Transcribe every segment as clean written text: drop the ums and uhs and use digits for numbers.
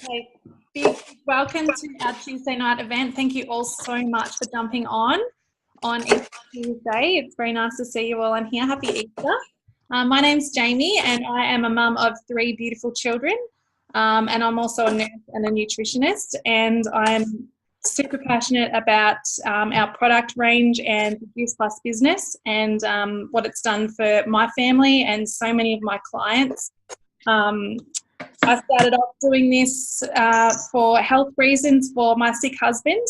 Okay, big welcome to our Tuesday night event. Thank you all so much for jumping on Easter Tuesday. It's very nice to see you all on here. Happy Easter. My name's Jamie and I am a mum of 3 beautiful children, and I'm also a nurse and a nutritionist, and I'm super passionate about our product range and the Juice Plus business and what it's done for my family and so many of my clients. I started off doing this for health reasons for my sick husband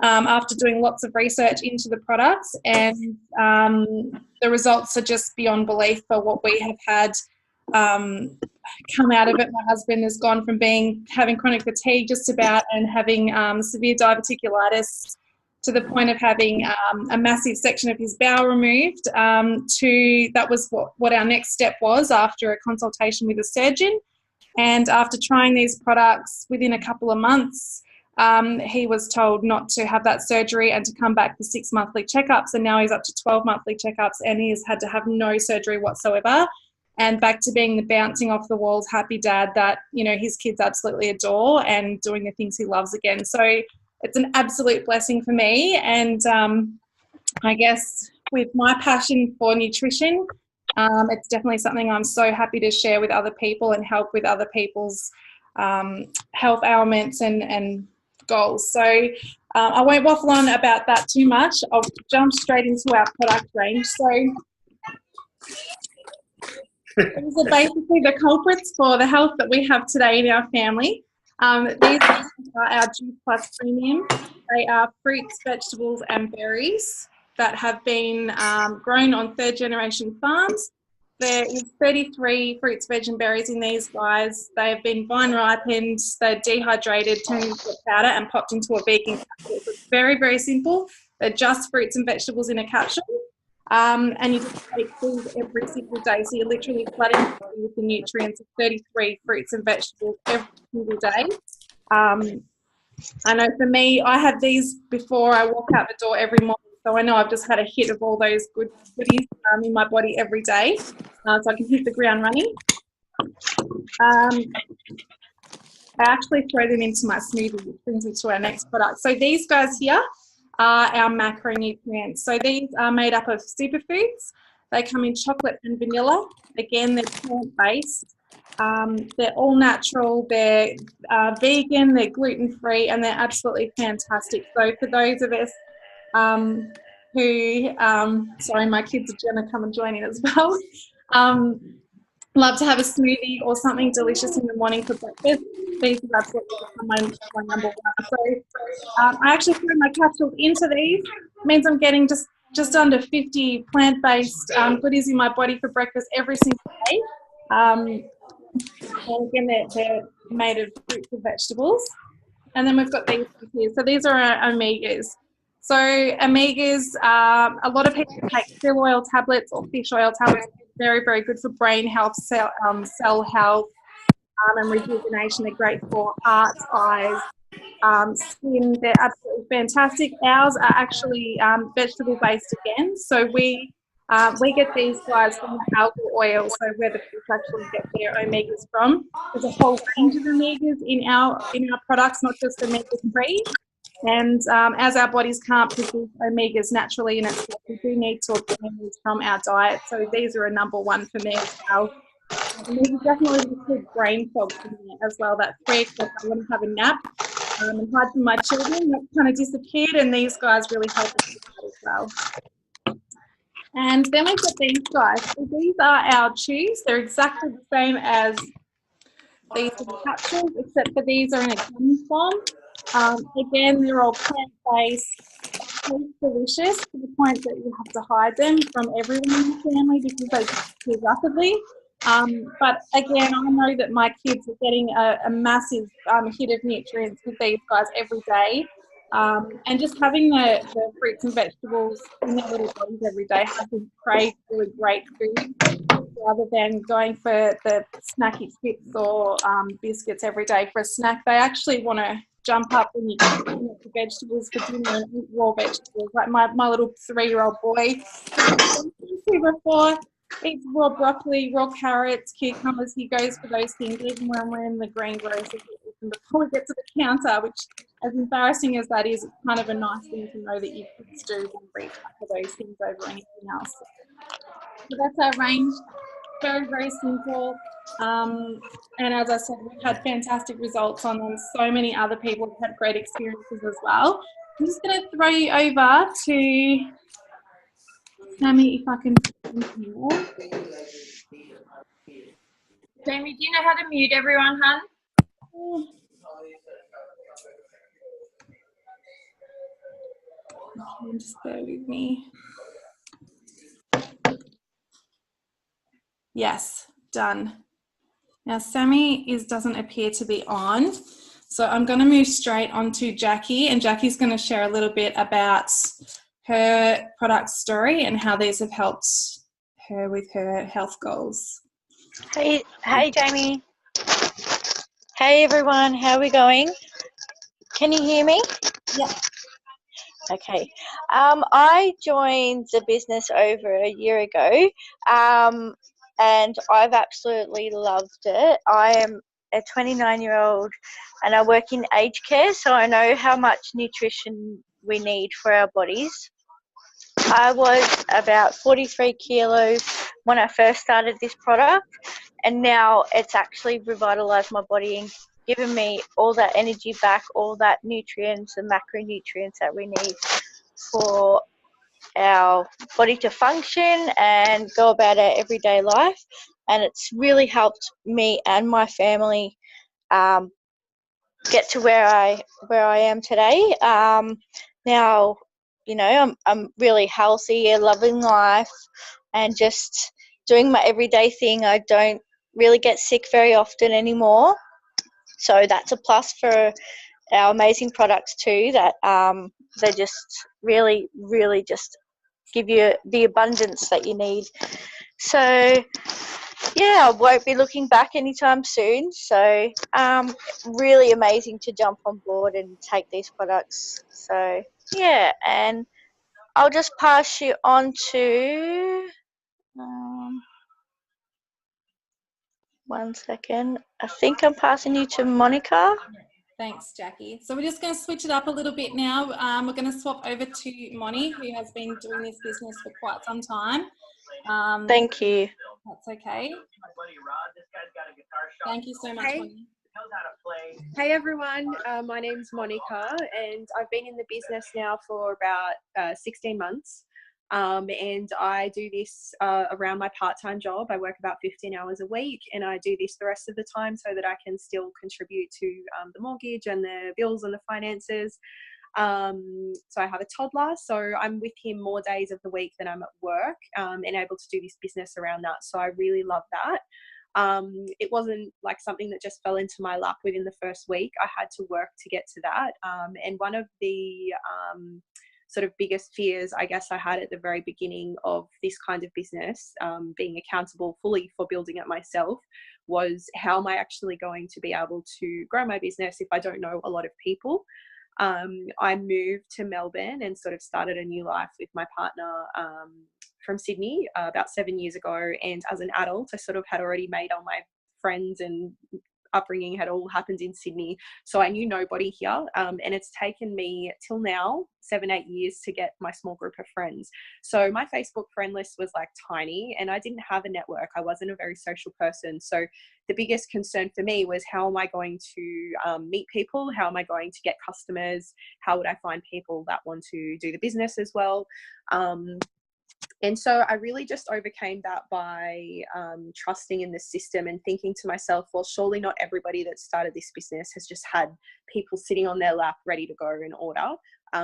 after doing lots of research into the products, and the results are just beyond belief for what we have had come out of it. My husband has gone from having chronic fatigue just about and having severe diverticulitis to the point of having a massive section of his bowel removed, to that was what our next step was after a consultation with a surgeon. And after trying these products within a couple of months, he was told not to have that surgery and to come back for 6 monthly checkups. And now he's up to 12 monthly checkups and he has had to have no surgery whatsoever. And back to being the bouncing off the walls, happy dad that, his kids absolutely adore and doing the things he loves again. So it's an absolute blessing for me. And I guess with my passion for nutrition, it's definitely something I'm so happy to share with other people and help with other people's health ailments and goals. So I won't waffle on about that too much. I'll jump straight into our product range. So these are basically the culprits for the health that we have today in our family. These are our Juice Plus Premium. They are fruits, vegetables and berries that have been grown on 3rd generation farms. There is 33 fruits, veg and berries in these guys. They have been vine ripened, they're dehydrated, turned into a powder and popped into a vegan capsule. So it's very, very simple. They're just fruits and vegetables in a capsule. And you just take these every single day. So you're literally flooding your body with the nutrients of 33 fruits and vegetables every single day. I know for me, I have these before I walk out the door every morning. So I know I've just had a hit of all those goodies in my body every day, so I can hit the ground running. I actually throw them into my smoothie, which brings me to our next product. So these guys here are our macronutrients. So these are made up of superfoods. They come in chocolate and vanilla. Again, they're plant-based. They're all natural, they're vegan, they're gluten-free, and they're absolutely fantastic. So for those of us who, sorry, my kids are going to come and join in as well, love to have a smoothie or something delicious in the morning for breakfast, these are absolutely my number one. So I actually throw my capsules into these. It means I'm getting just under 50 plant-based goodies in my body for breakfast every single day. And again, they're made of fruits and vegetables. And then we've got these here. So these are our omegas. So omegas, a lot of people take krill oil tablets or fish oil tablets. Very, very good for brain health, cell health, and rejuvenation. They're great for heart, eyes, skin. They're absolutely fantastic. Ours are actually vegetable-based again. So we get these guys from the algal oil, so where the fish actually get their omegas from. There's a whole range of omegas in our products, not just omega-3. And as our bodies can't produce omegas naturally in itself, we do need to obtain these from our diet. So these are a number one for me as well. And these are definitely good brain fog for me as well. That 3 o'clock I want to have a nap and hide from my children. That kind of disappeared, and these guys really help us with that as well. And then we've got these guys. So these are our chews. They're exactly the same as these are the capsules, except for these are in a gummy form. Again, they're all plant-based, delicious to the point that you have to hide them from everyone in the family because they disappear rapidly. But again, I know that my kids are getting a massive hit of nutrients with these guys every day. And just having the fruits and vegetables in their little bodies every day has them crave really great food rather than going for the snacky chips or biscuits every day for a snack. They actually want to jump up when you eat the vegetables for dinner and eat raw vegetables. Like my little 3-year-old boy before eats raw broccoli, raw carrots, cucumbers. He goes for those things even when we're in the greengrocer them before we get to the counter, which, as embarrassing as that is, it's kind of a nice thing to know that you can do and reach out for those things over anything else. So that's our range. Very, very simple. And as I said, we've had fantastic results on them. So many other people have had great experiences as well. I'm just going to throw you over to Sammy, if I can. Jamie, do you know how to mute everyone, hun? Just bear with me. Yes, done. Now Sammy doesn't appear to be on, so I'm going to move straight on to Jackie, and Jackie's going to share a little bit about her product story and how these have helped her with her health goals. Hey Jamie. Hey everyone, how are we going? Can you hear me? Yeah. Okay. I joined the business over a year ago, and I've absolutely loved it. I am a 29-year-old and I work in aged care, so I know how much nutrition we need for our bodies. I was about 43 kilos when I first started this product, and now it's actually revitalized my body and given me all that energy back, all that nutrients and macronutrients that we need for our body to function and go about our everyday life. And it's really helped me and my family get to where I am today. Now, you know, I'm really healthy and loving life and just doing my everyday thing. I don't really get sick very often anymore. So that's a plus for our amazing products too, that they just really, really just give you the abundance that you need. So yeah, I won't be looking back anytime soon. So really amazing to jump on board and take these products. So yeah, and I'll just pass you on to 1 second. I think I'm passing you to Monica. Thanks, Jackie. So we're just going to switch it up a little bit now. We're going to swap over to Moni, who has been doing this business for quite some time. Thank you. That's okay. Thank you so much, Moni. Hey everyone, my name's Monica and I've been in the business now for about 16 months. And I do this around my part-time job. I work about 15 hours a week and I do this the rest of the time so that I can still contribute to the mortgage and the bills and the finances. So I have a toddler, so I'm with him more days of the week than I'm at work, and able to do this business around that. So I really love that. It wasn't like something that just fell into my lap within the first week. I had to work to get to that. And one of the sort of biggest fears I guess I had at the very beginning of this kind of business, being accountable fully for building it myself, was how am I actually going to be able to grow my business if I don't know a lot of people. I moved to Melbourne and sort of started a new life with my partner from Sydney about 7 years ago. And as an adult, I sort of had already made all my friends and upbringing had all happened in Sydney. So I knew nobody here. And it's taken me till now 7-8 years to get my small group of friends. So my Facebook friend list was like tiny and I didn't have a network. I wasn't a very social person. So the biggest concern for me was how am I going to meet people? How am I going to get customers? How would I find people that want to do the business as well? And so I really just overcame that by trusting in the system and thinking to myself, well, surely not everybody that started this business has just had people sitting on their lap ready to go and order.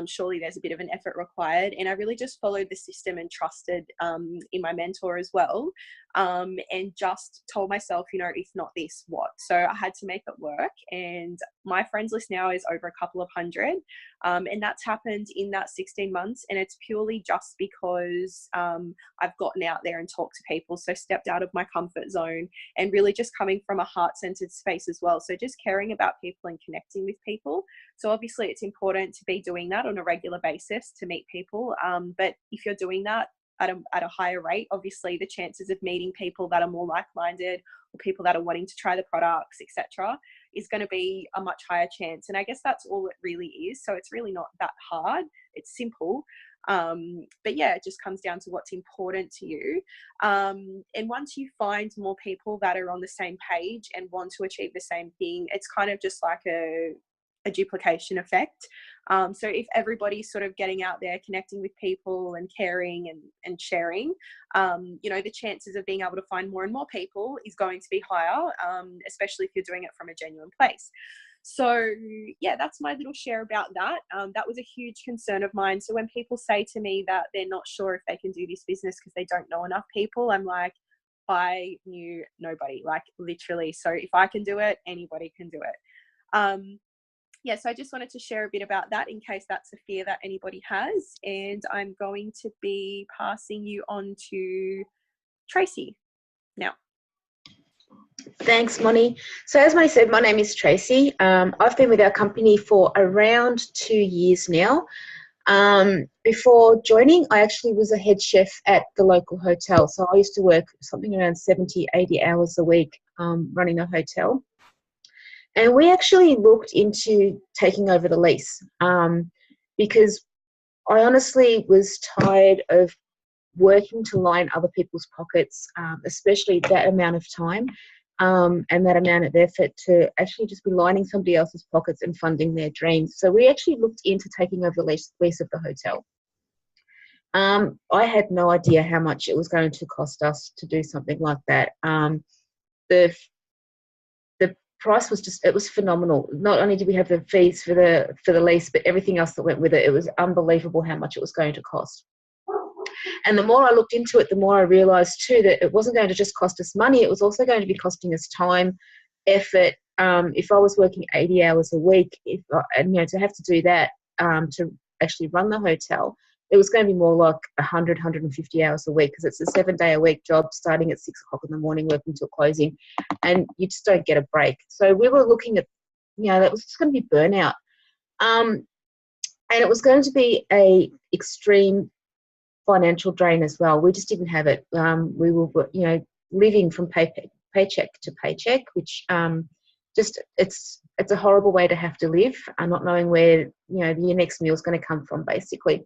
Surely there's a bit of an effort required. And I really just followed the system and trusted in my mentor as well, and just told myself, you know, if not this, what? So I had to make it work. And my friends list now is over a couple of hundred. And that's happened in that 16 months. And it's purely just because I've gotten out there and talked to people. So stepped out of my comfort zone and really just coming from a heart-centered space as well. So just caring about people and connecting with people. So obviously it's important to be doing that on a regular basis to meet people. But if you're doing that at a higher rate, obviously the chances of meeting people that are more like-minded or people that are wanting to try the products, etc., is going to be a much higher chance. And I guess that's all it really is. So it's really not that hard. It's simple. But yeah, it just comes down to what's important to you. And once you find more people that are on the same page and want to achieve the same thing, it's kind of just like a duplication effect. So if everybody's sort of getting out there, connecting with people and caring and sharing, you know, the chances of being able to find more and more people is going to be higher, especially if you're doing it from a genuine place. So yeah, that's my little share about that. That was a huge concern of mine. So when people say to me that they're not sure if they can do this business because they don't know enough people, I'm like, I knew nobody, like literally. So if I can do it, anybody can do it. Yeah, so I just wanted to share a bit about that in case that's a fear that anybody has. And I'm going to be passing you on to Tracy now. Thanks, Moni. So as Moni said, my name is Tracy. I've been with our company for around 2 years now. Before joining, I actually was a head chef at the local hotel. So I used to work something around 70, 80 hours a week running a hotel. And we actually looked into taking over the lease because I honestly was tired of working to line other people's pockets, especially that amount of time and that amount of effort to actually just be lining somebody else's pockets and funding their dreams. So we actually looked into taking over the lease of the hotel. I had no idea how much it was going to cost us to do something like that. The price was just, it was phenomenal. Not only did we have the fees for the lease, but everything else that went with it. It was unbelievable how much it was going to cost. And the more I looked into it, the more I realized too that it wasn't going to just cost us money, it was also going to be costing us time, effort. If I was working 80 hours a week, and to have to do that to actually run the hotel, it was going to be more like 100, 150 hours a week because it's a 7-day-a-week job starting at 6 o'clock in the morning, working till closing, and you just don't get a break. So we were looking at, that was just going to be burnout. And it was going to be a extreme financial drain as well. We just didn't have it. We were, living from paycheck to paycheck, which it's a horrible way to have to live, not knowing where, your next meal is going to come from, basically.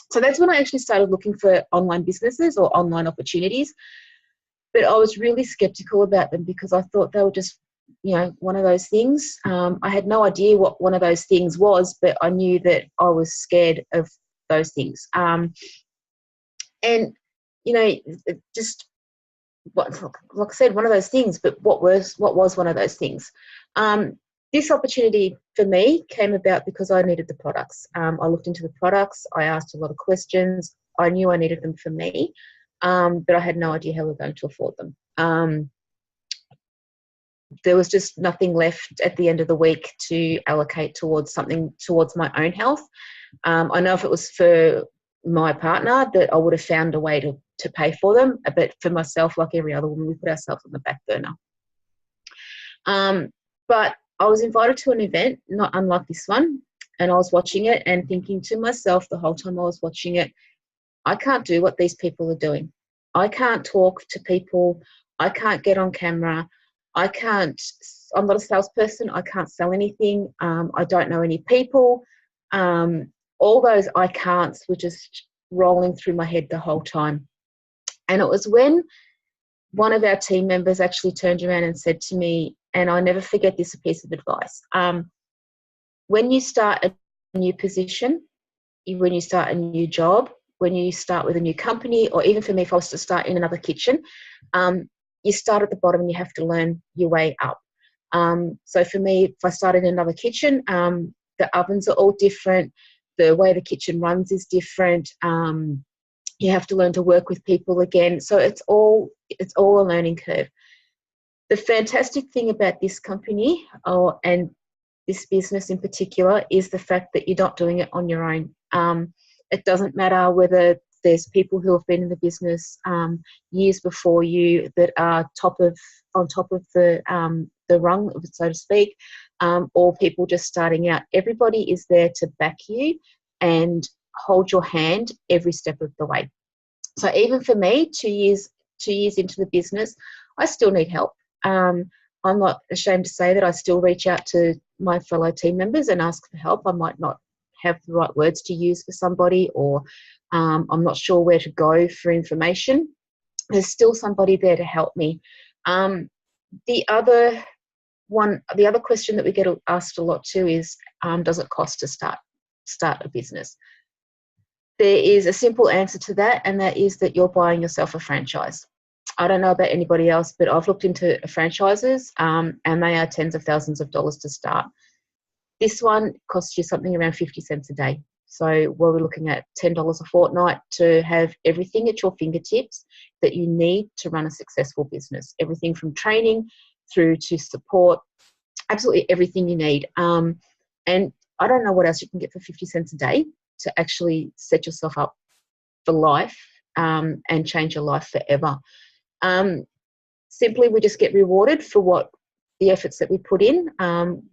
So that's when I actually started looking for online businesses or online opportunities. But I was really skeptical about them because I thought they were just, one of those things. I had no idea what one of those things was, but I knew that I was scared of those things. And, just like I said, one of those things, but what was one of those things? This opportunity for me came about because I needed the products. I looked into the products. I asked a lot of questions. I knew I needed them for me, but I had no idea how we were going to afford them. There was just nothing left at the end of the week to allocate towards my own health. I know if it was for my partner that I would have found a way to pay for them, but for myself, like every other woman, we put ourselves on the back burner. But I was invited to an event, not unlike this one, and I was watching it and thinking to myself the whole time I was watching it, I can't do what these people are doing. I can't talk to people. I can't get on camera. I'm not a salesperson. I can't sell anything. I don't know any people. All those I can'ts were just rolling through my head the whole time. And it was when one of our team members actually turned around and said to me, and I'll never forget this piece of advice, when you start a new position, when you start a new job, when you start with a new company, or even for me, if I was to start in another kitchen, you start at the bottom and you have to learn your way up. So for me, if I started in another kitchen, the ovens are all different. The way the kitchen runs is different. You have to learn to work with people again. So it's all a learning curve. The fantastic thing about this company and this business in particular is the fact that you're not doing it on your own. It doesn't matter whether there's people who have been in the business years before you that are on top of the rung, so to speak, or people just starting out. Everybody is there to back you and hold your hand every step of the way. So even for me, 2 years into the business, I still need help. I'm not ashamed to say that I still reach out to my fellow team members and ask for help. I might not have the right words to use for somebody, or I'm not sure where to go for information. There's still somebody there to help me. The other question that we get asked a lot too is, does it cost to start a business? There is a simple answer to that, and that is that you're buying yourself a franchise. I don't know about anybody else, but I've looked into franchises, and they are tens of thousands of dollars to start. This one costs you something around 50 cents a day. So we're looking at $10 a fortnight to have everything at your fingertips that you need to run a successful business. Everything from training through to support, absolutely everything you need. And I don't know what else you can get for 50 cents a day to actually set yourself up for life, and change your life forever. Simply, we just get rewarded for the efforts that we put in.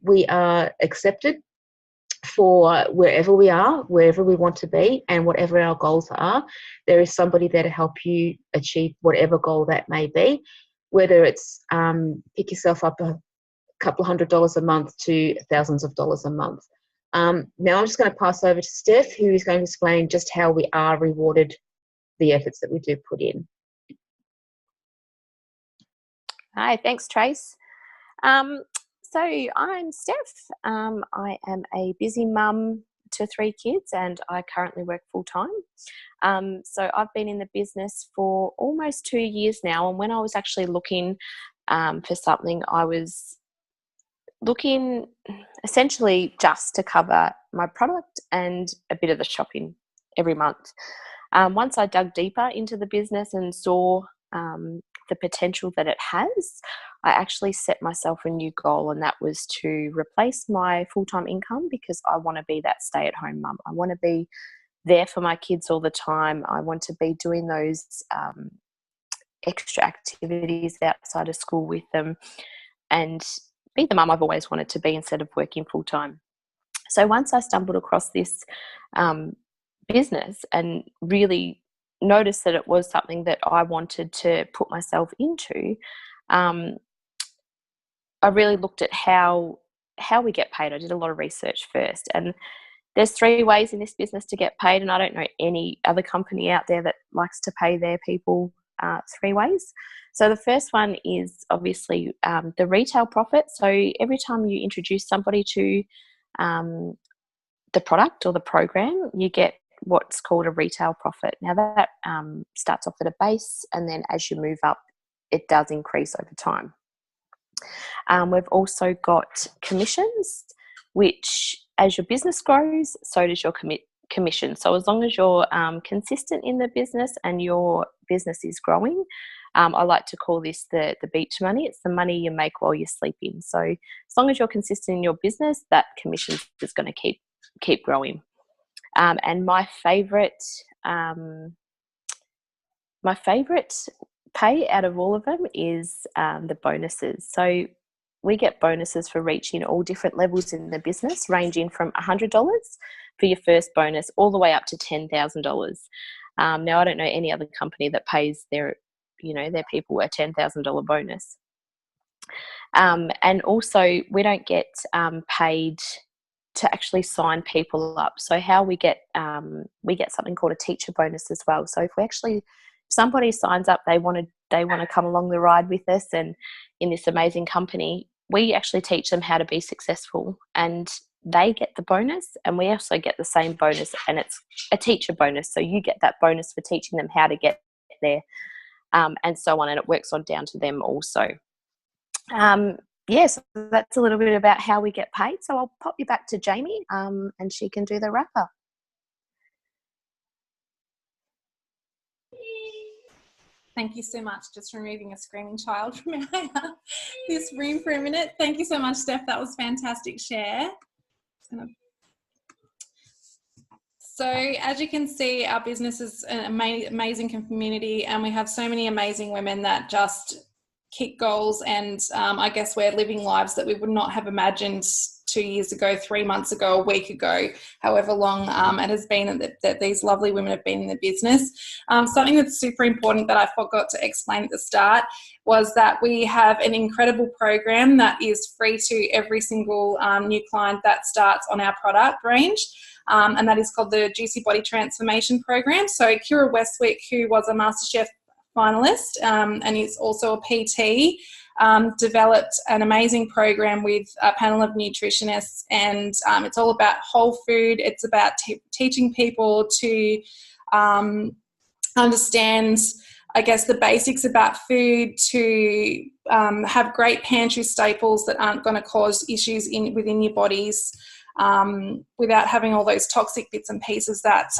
We are accepted for wherever we are, wherever we want to be, and whatever our goals are. There is somebody there to help you achieve whatever goal that may be, whether it's pick yourself up a couple $100 a month to thousands of dollars a month. Now I'm just going to pass over to Steph, who is going to explain just how we are rewarded the efforts that we do put in. Hi, thanks, Trace. So I'm Steph. I am a busy mum to 3 kids, and I currently work full-time. So I've been in the business for almost 2 years now, and when I was actually looking for something, I was looking essentially just to cover my product and a bit of the shopping every month. Once I dug deeper into the business and saw the potential that it has, I actually set myself a new goal, and that was to replace my full-time income, because I want to be that stay-at-home mum. I want to be there for my kids all the time. I want to be doing those extra activities outside of school with them and be the mum I've always wanted to be instead of working full-time. So once I stumbled across this business and really noticed that it was something that I wanted to put myself into, I really looked at how we get paid. I did a lot of research first, and there's 3 ways in this business to get paid, and I don't know any other company out there that likes to pay their people 3 ways. So the first one is obviously the retail profit. So every time you introduce somebody to the product or the program, you get what's called a retail profit. Now that starts off at a base, and then as you move up, it does increase over time. We've also got commissions, which as your business grows, so does your commission. So as long as you're consistent in the business and your business is growing, I like to call this the beach money. It's the money you make while you're sleeping. So as long as you're consistent in your business, that commission is going to keep growing. And my favorite pay out of all of them is the bonuses. So we get bonuses for reaching all different levels in the business, ranging from $100 for your first bonus all the way up to $10,000. Now, I don't know any other company that pays their people a $10,000 bonus. And also, we don't get paid to actually sign people up. So how we get something called a teacher bonus as well. So if somebody signs up, they want to come along the ride with us and in this amazing company, we actually teach them how to be successful, and they get the bonus, and we also get the same bonus, and it's a teacher bonus. So you get that bonus for teaching them how to get there, and so on, and it works on down to them also. Yes, that's a little bit about how we get paid. So I'll pop you back to Jamie, and she can do the wrap-up. Thank you so much. Just removing a screaming child from this room for a minute. Thank you so much, Steph. That was fantastic share. So as you can see, our business is an amazing community, and we have so many amazing women that just kick goals, and I guess we're living lives that we would not have imagined 2 years ago, 3 months ago, a week ago, however long it has been that these lovely women have been in the business. Something that's super important that I forgot to explain at the start was that we have an incredible program that is free to every single new client that starts on our product range. And that is called the Juicy Body Transformation Program. So Kira Westwick, who was a MasterChef finalist and is also a PT, developed an amazing program with a panel of nutritionists, and it's all about whole food. It's about teaching people to understand, I guess, the basics about food, to have great pantry staples that aren't going to cause issues within your bodies, without having all those toxic bits and pieces that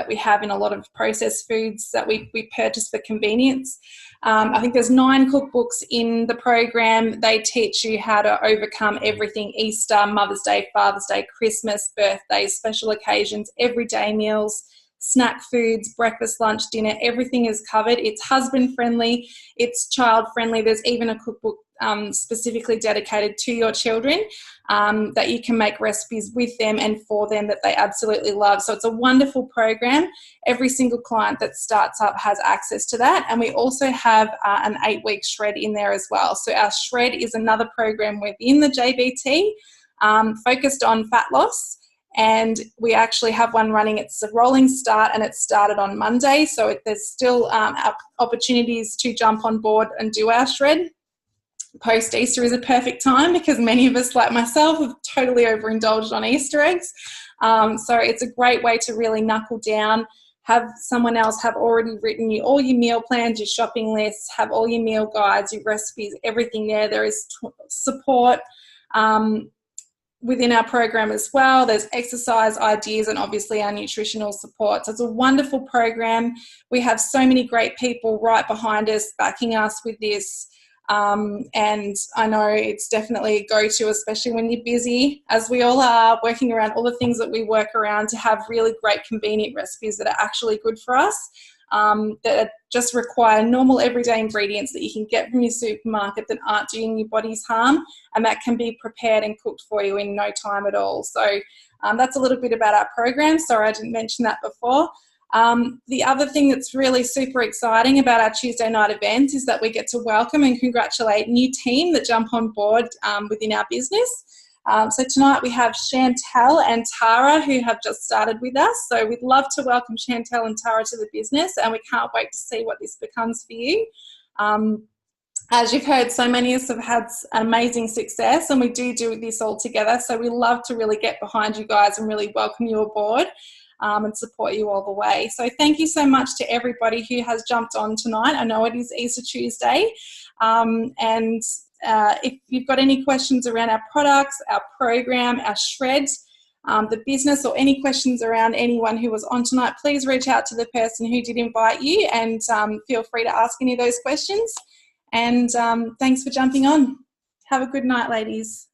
we have in a lot of processed foods that we purchase for convenience. I think there's 9 cookbooks in the program. They teach you how to overcome everything: Easter, Mother's Day, Father's Day, Christmas, birthdays, special occasions, everyday meals, snack foods, breakfast, lunch, dinner. Everything is covered. It's husband friendly, it's child friendly. There's even a cookbook specifically dedicated to your children, that you can make recipes with them and for them that they absolutely love. So it's a wonderful program. Every single client that starts up has access to that. And we also have an 8-week shred in there as well. So our shred is another program within the JBT, focused on fat loss. And we actually have one running. It's a rolling start, and it started on Monday. So there's still opportunities to jump on board and do our shred. Post-Easter is a perfect time because many of us, like myself, have totally overindulged on Easter eggs. So it's a great way to really knuckle down, have someone else have already written you all your meal plans, your shopping lists, have all your meal guides, your recipes, everything there. There is support within our program as well. There's exercise ideas and obviously our nutritional support. So it's a wonderful program. We have so many great people right behind us backing us with this. And I know it's definitely a go-to, especially when you're busy, as we all are, working around all the things that we work around, to have really great convenient recipes that are actually good for us, that just require normal everyday ingredients that you can get from your supermarket that aren't doing your body's harm, and that can be prepared and cooked for you in no time at all. So that's a little bit about our program. Sorry, I didn't mention that before. The other thing that's really super exciting about our Tuesday night event is that we get to welcome and congratulate a new team that jump on board within our business. So tonight we have Chantel and Tara, who have just started with us. So we'd love to welcome Chantel and Tara to the business, and we can't wait to see what this becomes for you. As you've heard, so many of us have had amazing success, and we do this all together. So we love to really get behind you guys and really welcome you aboard. And support you all the way. So thank you so much to everybody who has jumped on tonight. I know it is Easter Tuesday. And if you've got any questions around our products, our program, our shreds, the business, or any questions around anyone who was on tonight, please reach out to the person who did invite you, and feel free to ask any of those questions. And thanks for jumping on. Have a good night, ladies.